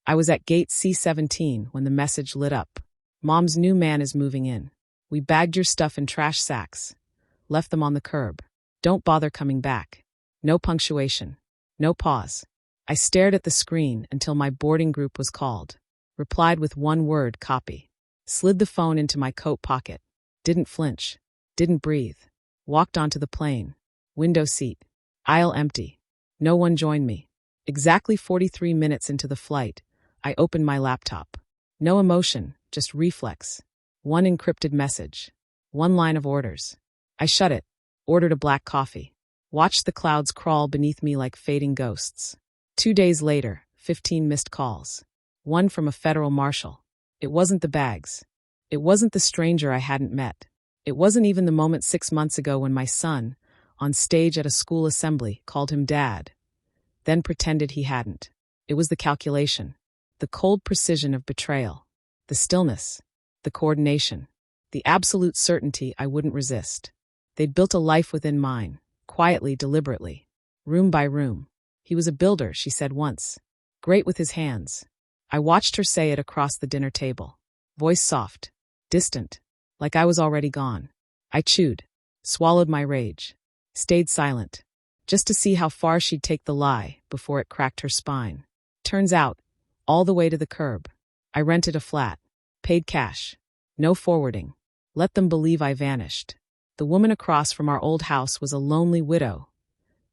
I was at gate C17 when the message lit up. Mom's new man is moving in. We bagged your stuff in trash sacks. Left them on the curb. Don't bother coming back. No punctuation. No pause. I stared at the screen until my boarding group was called. Replied with one word, copy. Slid the phone into my coat pocket. Didn't flinch. Didn't breathe. Walked onto the plane. Window seat. Aisle empty. No one joined me. Exactly 43 minutes into the flight, I opened my laptop. No emotion, just reflex. One encrypted message. One line of orders. I shut it. Ordered a black coffee. Watched the clouds crawl beneath me like fading ghosts. 2 days later, 15 missed calls. One from a federal marshal. It wasn't the bags. It wasn't the stranger I hadn't met. It wasn't even the moment 6 months ago when my son, on stage at a school assembly, called him Dad, then pretended he hadn't. It was the calculation, the cold precision of betrayal, the stillness, the coordination, the absolute certainty I wouldn't resist. They'd built a life within mine, quietly, deliberately, room by room. He was a builder, she said once, great with his hands. I watched her say it across the dinner table. Voice soft, distant, like I was already gone. I chewed, swallowed my rage, stayed silent, just to see how far she'd take the lie before it cracked her spine. Turns out, all the way to the curb. I rented a flat, paid cash, no forwarding, let them believe I vanished. The woman across from our old house was a lonely widow,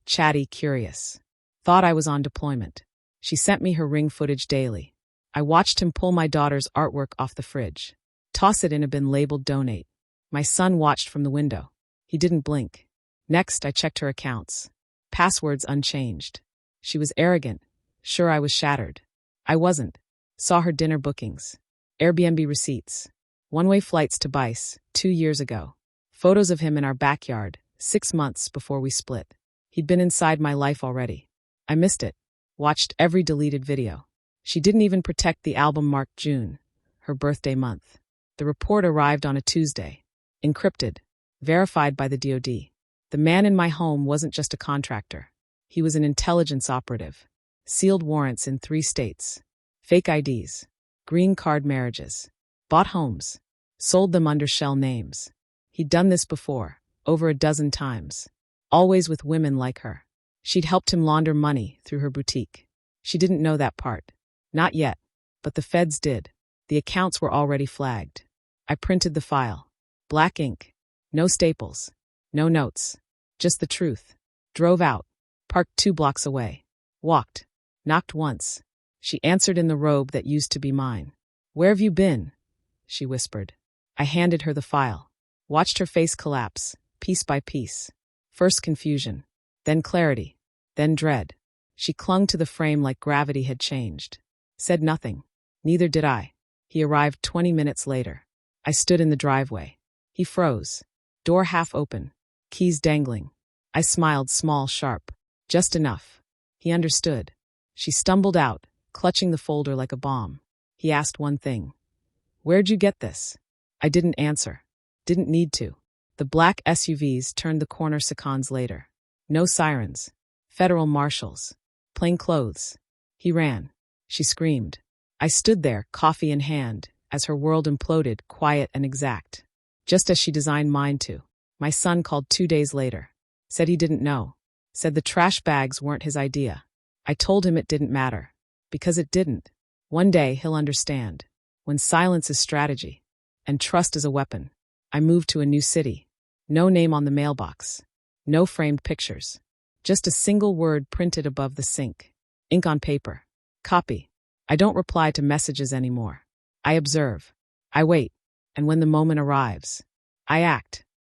chatty, curious. Thought I was on deployment. She sent me her ring footage daily. I watched him pull my daughter's artwork off the fridge, toss it in a bin labeled donate. My son watched from the window. He didn't blink. Next, I checked her accounts. Passwords unchanged. She was arrogant, sure I was shattered. I wasn't. Saw her dinner bookings, Airbnb receipts, one-way flights to Bice 2 years ago. Photos of him in our backyard, 6 months before we split. He'd been inside my life already. I missed it. Watched every deleted video. She didn't even protect the album marked June, her birthday month. The report arrived on a Tuesday. Encrypted. Verified by the DoD. The man in my home wasn't just a contractor. He was an intelligence operative. Sealed warrants in 3 states. Fake IDs. Green card marriages. Bought homes. Sold them under shell names. He'd done this before, over a dozen times. Always with women like her. She'd helped him launder money through her boutique. She didn't know that part. Not yet. But the feds did. The accounts were already flagged. I printed the file. Black ink. No staples. No notes. Just the truth. Drove out. Parked 2 blocks away. Walked. Knocked once. She answered in the robe that used to be mine. "Where have you been?" she whispered. I handed her the file. Watched her face collapse, piece by piece. First confusion. Then clarity. Then dread. She clung to the frame like gravity had changed. Said nothing. Neither did I. He arrived 20 minutes later. I stood in the driveway. He froze. Door half open. Keys dangling. I smiled, small, sharp. Just enough. He understood. She stumbled out, clutching the folder like a bomb. He asked one thing. "Where'd you get this?" I didn't answer. Didn't need to. The black SUVs turned the corner seconds later. No sirens. Federal marshals. Plain clothes. He ran. She screamed. I stood there, coffee in hand, as her world imploded, quiet and exact. Just as she designed mine to. My son called 2 days later. Said he didn't know. Said the trash bags weren't his idea. I told him it didn't matter. Because it didn't. One day he'll understand. When silence is strategy. And trust is a weapon. I moved to a new city. No name on the mailbox. No framed pictures. Just a single word printed above the sink. Ink on paper. Copy. I don't reply to messages anymore. I observe. I wait. And when the moment arrives, I act.